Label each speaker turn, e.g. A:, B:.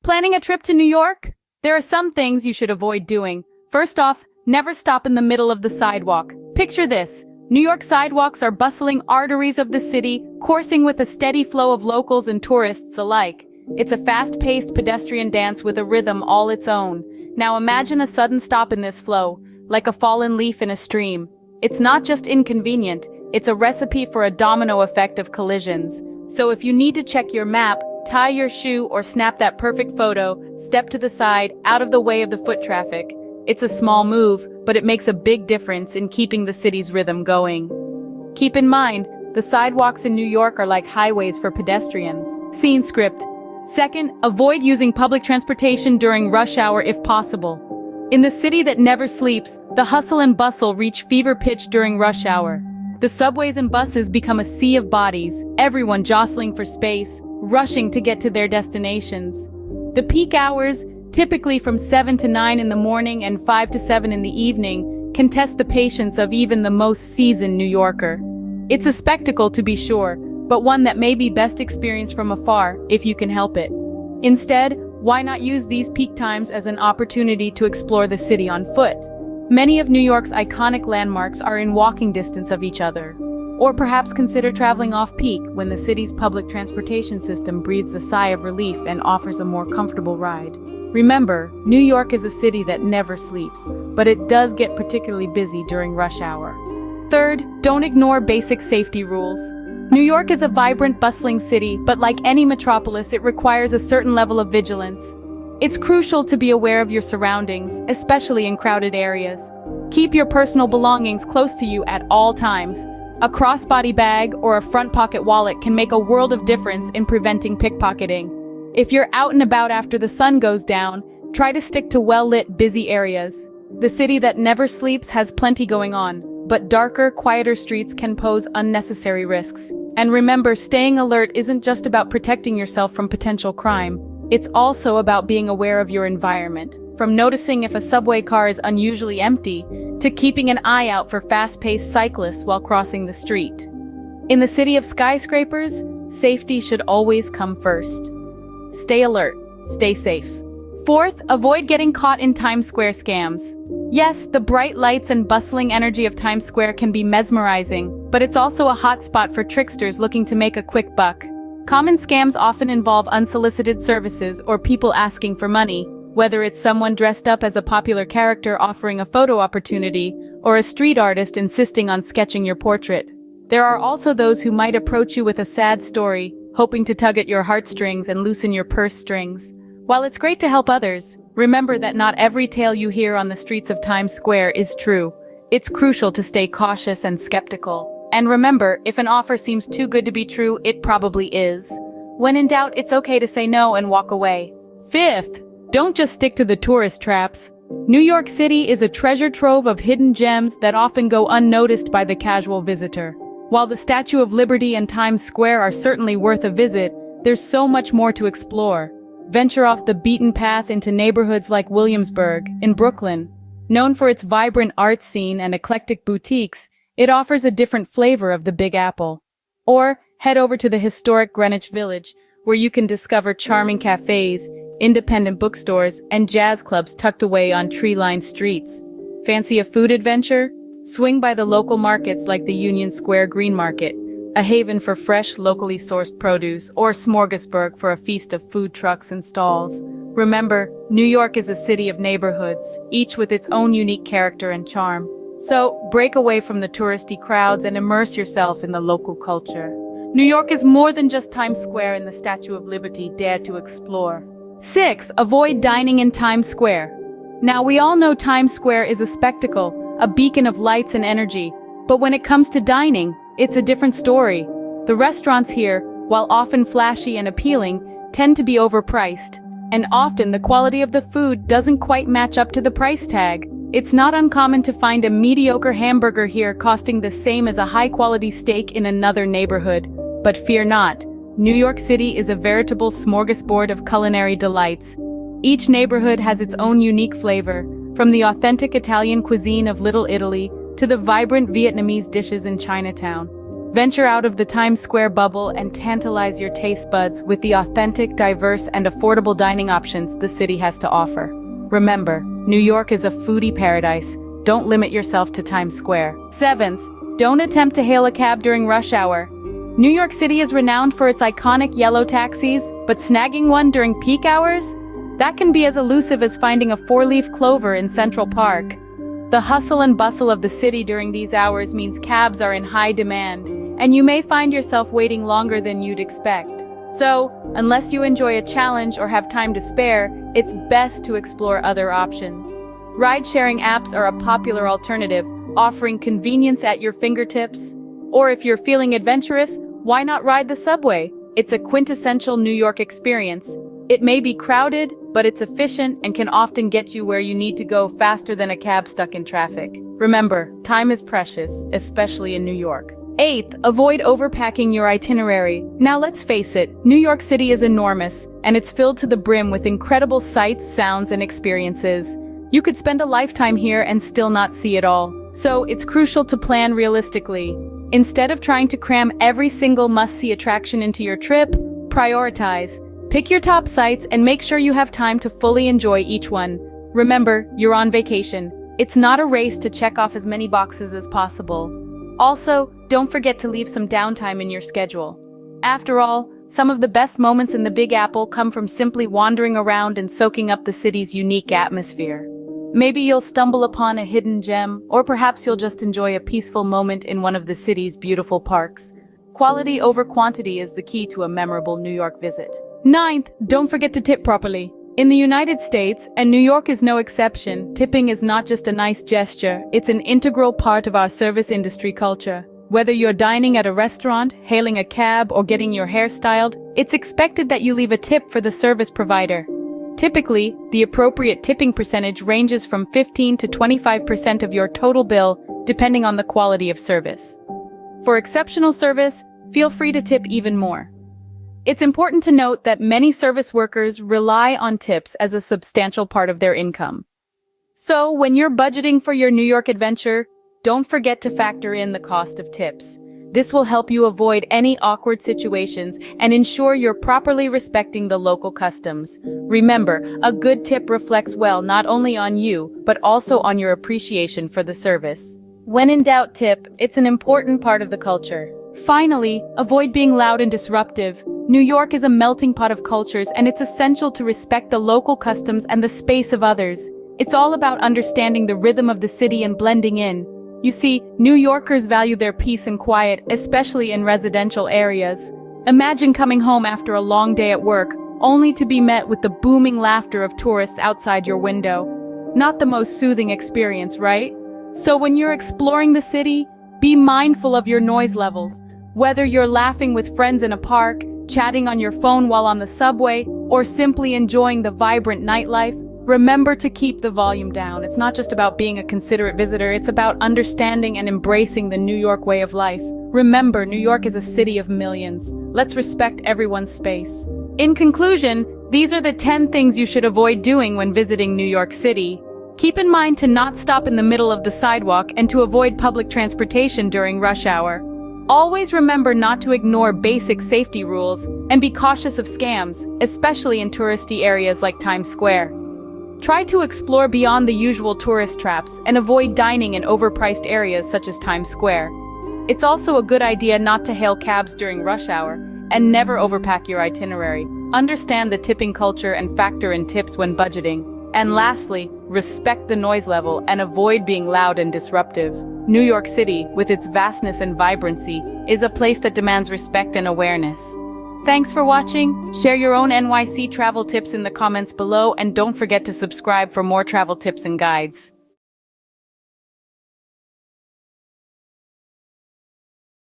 A: Planning a trip to New York? There are some things you should avoid doing. First off, never stop in the middle of the sidewalk. Picture this. New York sidewalks are bustling arteries of the city, coursing with a steady flow of locals and tourists alike. It's a fast-paced pedestrian dance with a rhythm all its own. Now imagine a sudden stop in this flow, like a fallen leaf in a stream. It's not just inconvenient, it's a recipe for a domino effect of collisions. So if you need to check your map, tie your shoe, or snap that perfect photo, step to the side, out of the way of the foot traffic. It's a small move, but it makes a big difference in keeping the city's rhythm going. Keep in mind, the sidewalks in New York are like highways for pedestrians. Scene script. Second, avoid using public transportation during rush hour if possible. In the city that never sleeps, the hustle and bustle reach fever pitch during rush hour. The subways and buses become a sea of bodies, everyone jostling for space, rushing to get to their destinations. The peak hours, typically from 7 to 9 in the morning and 5 to 7 in the evening, can test the patience of even the most seasoned New Yorker. It's a spectacle to be sure, but one that may be best experienced from afar if you can help it. Instead, why not use these peak times as an opportunity to explore the city on foot? Many of New York's iconic landmarks are in walking distance of each other. Or perhaps consider traveling off-peak when the city's public transportation system breathes a sigh of relief and offers a more comfortable ride. Remember, New York is a city that never sleeps, but it does get particularly busy during rush hour. Third, don't ignore basic safety rules. New York is a vibrant, bustling city, but like any metropolis, it requires a certain level of vigilance. It's crucial to be aware of your surroundings, especially in crowded areas. Keep your personal belongings close to you at all times. A crossbody bag or a front pocket wallet can make a world of difference in preventing pickpocketing. If you're out and about after the sun goes down, try to stick to well-lit, busy areas. The city that never sleeps has plenty going on, but darker, quieter streets can pose unnecessary risks. And remember, staying alert isn't just about protecting yourself from potential crime. It's also about being aware of your environment, from noticing if a subway car is unusually empty, to keeping an eye out for fast-paced cyclists while crossing the street. In the city of skyscrapers, safety should always come first. Stay alert, stay safe. Fourth, avoid getting caught in Times Square scams. Yes, the bright lights and bustling energy of Times Square can be mesmerizing, but it's also a hotspot for tricksters looking to make a quick buck. Common scams often involve unsolicited services or people asking for money, whether it's someone dressed up as a popular character offering a photo opportunity, or a street artist insisting on sketching your portrait. There are also those who might approach you with a sad story, hoping to tug at your heartstrings and loosen your purse strings. While it's great to help others, remember that not every tale you hear on the streets of Times Square is true. It's crucial to stay cautious and skeptical. And remember, if an offer seems too good to be true, it probably is. When in doubt, it's okay to say no and walk away. Fifth, don't just stick to the tourist traps. New York City is a treasure trove of hidden gems that often go unnoticed by the casual visitor. While the Statue of Liberty and Times Square are certainly worth a visit, there's so much more to explore. Venture off the beaten path into neighborhoods like Williamsburg, in Brooklyn. Known for its vibrant art scene and eclectic boutiques, it offers a different flavor of the Big Apple. Or head over to the historic Greenwich Village, where you can discover charming cafes, independent bookstores, and jazz clubs tucked away on tree-lined streets. Fancy a food adventure? Swing by the local markets like the Union Square Green Market, a haven for fresh, locally sourced produce, or Smorgasburg for a feast of food trucks and stalls. Remember, New York is a city of neighborhoods, each with its own unique character and charm. So, break away from the touristy crowds and immerse yourself in the local culture. New York is more than just Times Square and the Statue of Liberty. Dare to explore. 6. Avoid dining in Times Square. Now, we all know Times Square is a spectacle, a beacon of lights and energy. But when it comes to dining, it's a different story. The restaurants here, while often flashy and appealing, tend to be overpriced. And often the quality of the food doesn't quite match up to the price tag. It's not uncommon to find a mediocre hamburger here costing the same as a high-quality steak in another neighborhood. But fear not, New York City is a veritable smorgasbord of culinary delights. Each neighborhood has its own unique flavor, from the authentic Italian cuisine of Little Italy to the vibrant Vietnamese dishes in Chinatown. Venture out of the Times Square bubble and tantalize your taste buds with the authentic, diverse, and affordable dining options the city has to offer. Remember, New York is a foodie paradise. Don't limit yourself to Times Square. 7th, don't attempt to hail a cab during rush hour. New York City is renowned for its iconic yellow taxis, but snagging one during peak hours? That can be as elusive as finding a four-leaf clover in Central Park. The hustle and bustle of the city during these hours means cabs are in high demand, and you may find yourself waiting longer than you'd expect. So, unless you enjoy a challenge or have time to spare, it's best to explore other options. Ride-sharing apps are a popular alternative, offering convenience at your fingertips. Or if you're feeling adventurous, why not ride the subway? It's a quintessential New York experience. It may be crowded, but it's efficient and can often get you where you need to go faster than a cab stuck in traffic. Remember, time is precious, especially in New York. 8th, avoid overpacking your itinerary. Now let's face it, New York City is enormous, and it's filled to the brim with incredible sights, sounds, and experiences. You could spend a lifetime here and still not see it all. So it's crucial to plan realistically. Instead of trying to cram every single must-see attraction into your trip, prioritize. Pick your top sites and make sure you have time to fully enjoy each one. Remember, you're on vacation. It's not a race to check off as many boxes as possible. Also, don't forget to leave some downtime in your schedule. After all, some of the best moments in the Big Apple come from simply wandering around and soaking up the city's unique atmosphere. Maybe you'll stumble upon a hidden gem, or perhaps you'll just enjoy a peaceful moment in one of the city's beautiful parks. Quality over quantity is the key to a memorable New York visit. 9th, don't forget to tip properly. In the United States, and New York is no exception, tipping is not just a nice gesture, it's an integral part of our service industry culture. Whether you're dining at a restaurant, hailing a cab, or getting your hair styled, it's expected that you leave a tip for the service provider. Typically, the appropriate tipping percentage ranges from 15 to 25% of your total bill, depending on the quality of service. For exceptional service, feel free to tip even more. It's important to note that many service workers rely on tips as a substantial part of their income. So, when you're budgeting for your New York adventure, don't forget to factor in the cost of tips. This will help you avoid any awkward situations and ensure you're properly respecting the local customs. Remember, a good tip reflects well not only on you, but also on your appreciation for the service. When in doubt, tip. It's an important part of the culture. Finally, avoid being loud and disruptive. New York is a melting pot of cultures, and it's essential to respect the local customs and the space of others. It's all about understanding the rhythm of the city and blending in. You see, New Yorkers value their peace and quiet, especially in residential areas. Imagine coming home after a long day at work, only to be met with the booming laughter of tourists outside your window. Not the most soothing experience, right? So when you're exploring the city, be mindful of your noise levels. Whether you're laughing with friends in a park, chatting on your phone while on the subway, or simply enjoying the vibrant nightlife, remember to keep the volume down. It's not just about being a considerate visitor, it's about understanding and embracing the New York way of life. Remember, New York is a city of millions. Let's respect everyone's space. In conclusion, these are the 10 things you should avoid doing when visiting New York City. Keep in mind to not stop in the middle of the sidewalk and to avoid public transportation during rush hour. Always remember not to ignore basic safety rules and be cautious of scams, especially in touristy areas like Times Square. Try to explore beyond the usual tourist traps and avoid dining in overpriced areas such as Times Square. It's also a good idea not to hail cabs during rush hour and never overpack your itinerary. Understand the tipping culture and factor in tips when budgeting. And lastly, respect the noise level and avoid being loud and disruptive. New York City, with its vastness and vibrancy, is a place that demands respect and awareness. Thanks for watching. Share your own NYC travel tips in the comments below, and don't forget to subscribe for more travel tips and guides.